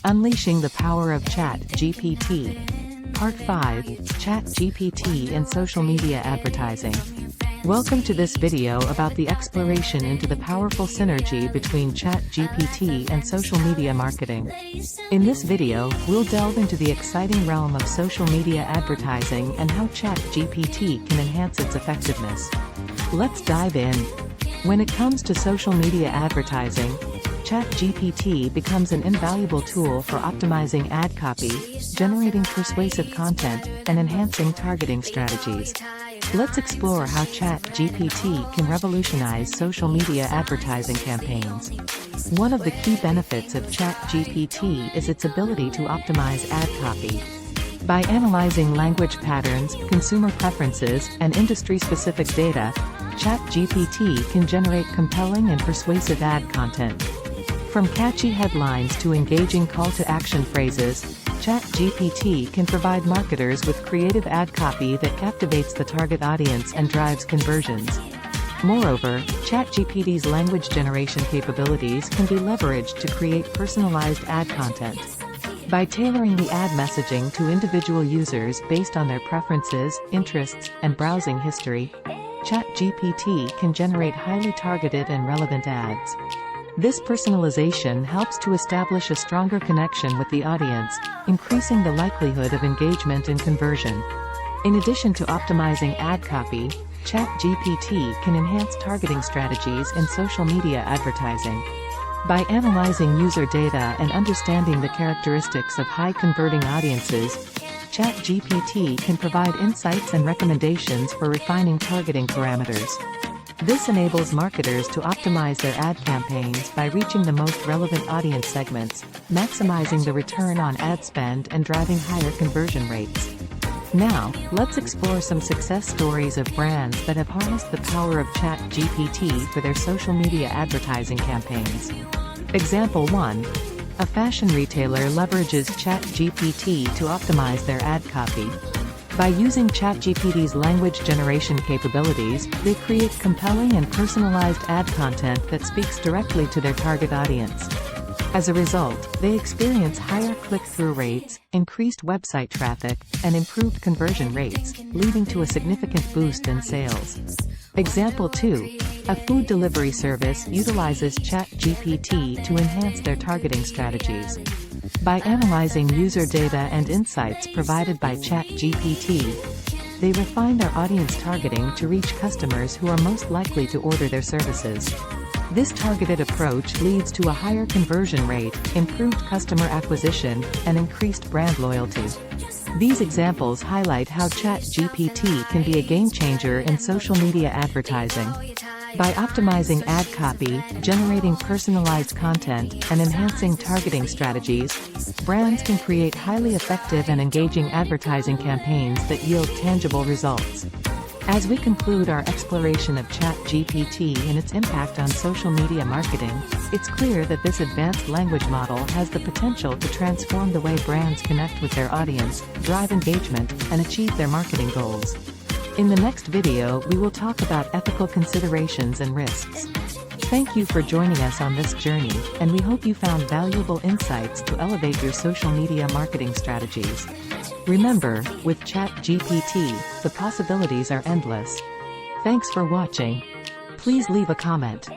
Unleashing the Power of ChatGPT. Part 5, ChatGPT and Social Media Advertising. Welcome to this video about the exploration into the powerful synergy between ChatGPT and social media marketing. In this video, we'll delve into the exciting realm of social media advertising and how ChatGPT can enhance its effectiveness. Let's dive in. When it comes to social media advertising, ChatGPT becomes an invaluable tool for optimizing ad copy, generating persuasive content, and enhancing targeting strategies. Let's explore how ChatGPT can revolutionize social media advertising campaigns. One of the key benefits of ChatGPT is its ability to optimize ad copy. By analyzing language patterns, consumer preferences, and industry-specific data, ChatGPT can generate compelling and persuasive ad content. From catchy headlines to engaging call-to-action phrases, ChatGPT can provide marketers with creative ad copy that captivates the target audience and drives conversions. Moreover, ChatGPT's language generation capabilities can be leveraged to create personalized ad content. By tailoring the ad messaging to individual users based on their preferences, interests, and browsing history, ChatGPT can generate highly targeted and relevant ads. This personalization helps to establish a stronger connection with the audience, increasing the likelihood of engagement and conversion. In addition to optimizing ad copy, ChatGPT can enhance targeting strategies in social media advertising. By analyzing user data and understanding the characteristics of high-converting audiences, ChatGPT can provide insights and recommendations for refining targeting parameters. This enables marketers to optimize their ad campaigns by reaching the most relevant audience segments, maximizing the return on ad spend and driving higher conversion rates. Now, let's explore some success stories of brands that have harnessed the power of ChatGPT for their social media advertising campaigns. Example 1. A fashion retailer leverages ChatGPT to optimize their ad copy. By using ChatGPT's language generation capabilities, they create compelling and personalized ad content that speaks directly to their target audience. As a result, they experience higher click-through rates, increased website traffic, and improved conversion rates, leading to a significant boost in sales. Example 2. A food delivery service utilizes ChatGPT to enhance their targeting strategies. By analyzing user data and insights provided by ChatGPT, they refine their audience targeting to reach customers who are most likely to order their services. This targeted approach leads to a higher conversion rate, improved customer acquisition, and increased brand loyalty. These examples highlight how ChatGPT can be a game-changer in social media advertising. By optimizing ad copy, generating personalized content, and enhancing targeting strategies, brands can create highly effective and engaging advertising campaigns that yield tangible results. As we conclude our exploration of ChatGPT and its impact on social media marketing, it's clear that this advanced language model has the potential to transform the way brands connect with their audience, drive engagement, and achieve their marketing goals. In the next video, we will talk about ethical considerations and risks. Thank you for joining us on this journey, and we hope you found valuable insights to elevate your social media marketing strategies. Remember, with ChatGPT, the possibilities are endless. Thanks for watching. Please leave a comment.